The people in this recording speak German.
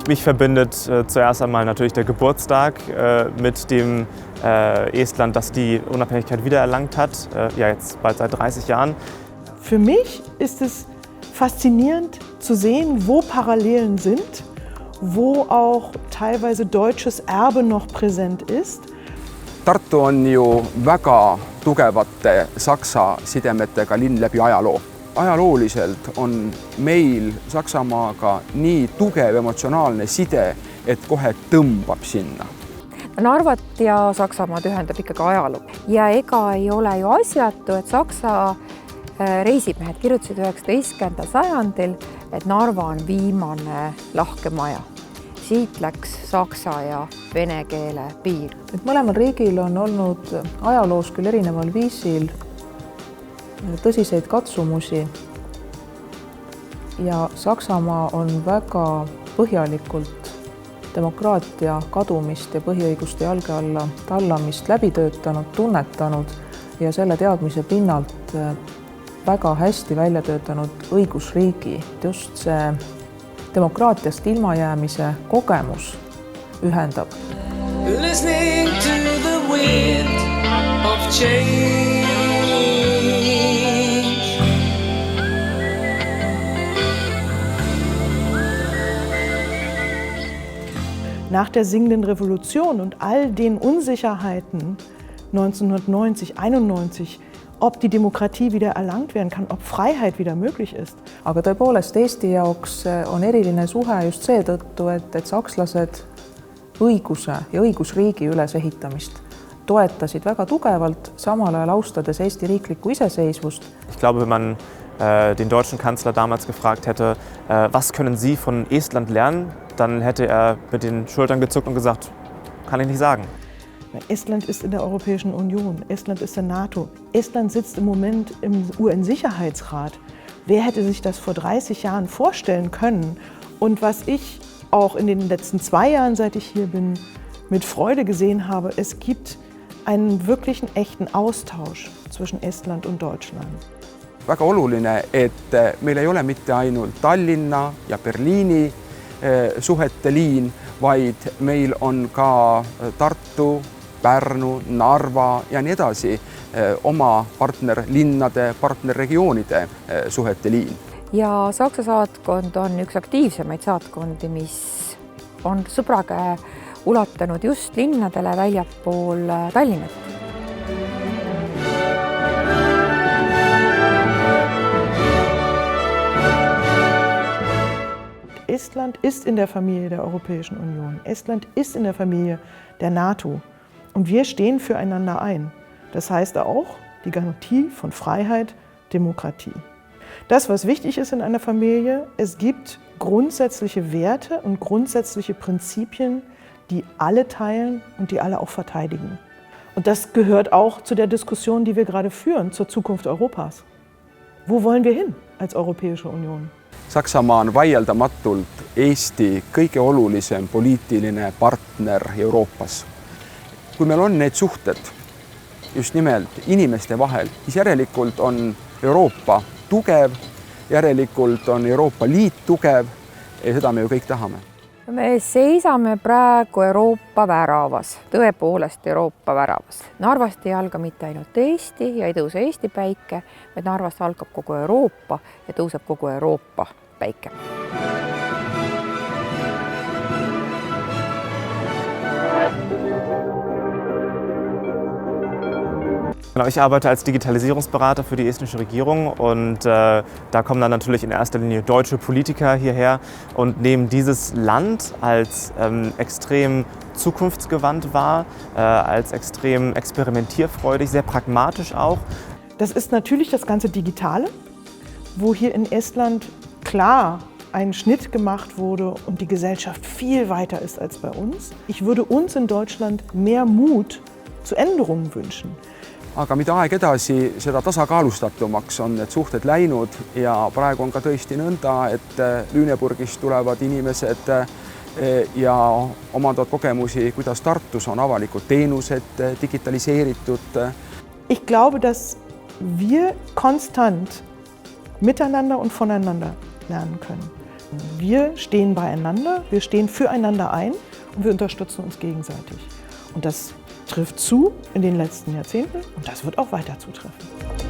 Mich verbindet zuerst einmal natürlich der Geburtstag mit dem Estland, das die Unabhängigkeit wiedererlangt hat, ja jetzt bald seit 30 Jahren. Für mich ist es faszinierend zu sehen, wo Parallelen sind, wo auch teilweise deutsches Erbe noch präsent ist. Tartu on ju väga tugevate Saksa sidemetega linn läbi ajaloo. Ajalooliselt on meil Saksamaaga nii tugev emotsionaalne side, et kohe tõmbab sinna. Narvat ja Saksamaad ühendab ikkagi ajalugu. Ja ega ei ole ju asjatu, et Saksa reisimehed kirjutasid 19. sajandil, et Narva on viimane lahke maja. Siit läks saksa ja vene keele piir. Mõlemal riigil on olnud ajaloos küll erineval viisil tõsiseid katsumusi ja Saksamaa on väga põhjalikult demokraatia kadumist ja põhiõiguste jalge alla tallamist läbi töötanud, tunnetanud ja selle teadmise pinnalt väga hästi välja töötanud õigusriigi. Just see demokraatiast ilmajäämise kogemus ühendab. Listening to the wind of change. Nach der singenden Revolution und all den Unsicherheiten 1990, 91, ob die Demokratie wieder erlangt werden kann, ob Freiheit wieder möglich ist. Aga tõepoolest Eesti jaoks on eriline suhe just seetõttu, et sakslased õiguse ja õigusriigi ülesehitamist toetasid väga tugevalt, samal ajal austades Eesti riiklikku iseseisvust. Ich glaube, wenn man den deutschen Kanzler damals gefragt hätte, was können Sie von Estland lernen, dann hätte er mit den Schultern gezuckt und gesagt, kann ich nicht sagen. Estland ist in der Europäischen Union, Estland ist in der NATO, Estland sitzt im Moment im UN-Sicherheitsrat. Wer hätte sich das vor 30 Jahren vorstellen können? Und was ich auch in den letzten 2 Jahren, seit ich hier bin, mit Freude gesehen habe, es gibt einen wirklichen, echten Austausch zwischen Estland und Deutschland. Väga oluline, et meil ei ole mitte ainult Tallinna ja Berliini suhete liin, vaid meil on ka Tartu, Pärnu, Narva ja nii edasi oma partnerlinnade, partnerregioonide suhete liin. Ja Saksa saatkond on üks aktiivsemaid saatkondi, mis on sõbrakäe ulatanud just linnadele väljapool Tallinnat. Estland ist in der Familie der Europäischen Union. Estland ist in der Familie der NATO. Und wir stehen füreinander ein. Das heißt auch die Garantie von Freiheit, Demokratie. Das, was wichtig ist in einer Familie, es gibt grundsätzliche Werte und grundsätzliche Prinzipien, die alle teilen und die alle auch verteidigen. Und das gehört auch zu der Diskussion, die wir gerade führen, zur Zukunft Europas. Wo wollen wir hin als Europäische Union? Saksamaa on vaieldamatult Eesti kõige olulisem poliitiline partner Euroopas. Kui meil on need suhted just nimelt inimeste vahel, siis järelikult on Euroopa tugev, järelikult on Euroopa Liit tugev ja seda me ju kõik tahame. Me seisame praegu Euroopa väravas, tõepoolest Euroopa väravas. Narvast ei alga mitte ainult Eesti ja ei tõuse Eesti päike, vaid Narvast algab kogu Euroopa ja tõuseb kogu Euroopa päike. Ich arbeite als Digitalisierungsberater für die estnische Regierung und da kommen dann natürlich in erster Linie deutsche Politiker hierher und nehmen dieses Land als extrem zukunftsgewandt wahr, als extrem experimentierfreudig, sehr pragmatisch auch. Das ist natürlich das ganze Digitale, wo hier in Estland klar ein Schnitt gemacht wurde und die Gesellschaft viel weiter ist als bei uns. Ich würde uns in Deutschland mehr Mut zu Änderungen wünschen. Aga mida aeg edasi, seda tasakaalustatumaks on need suhted läinud ja praegu on ka tõesti nõnda, et Lüneburgist tulevad inimesed ja omandavad kogemusi, kuidas Tartus on avalikud teenused digitaliseeritud. Ich glaube, dass wir konstant miteinander und voneinander lernen können. Wir stehen beieinander, wir stehen füreinander ein und wir unterstützen uns gegenseitig. Und das trifft zu in den letzten Jahrzehnten und das wird auch weiter zutreffen.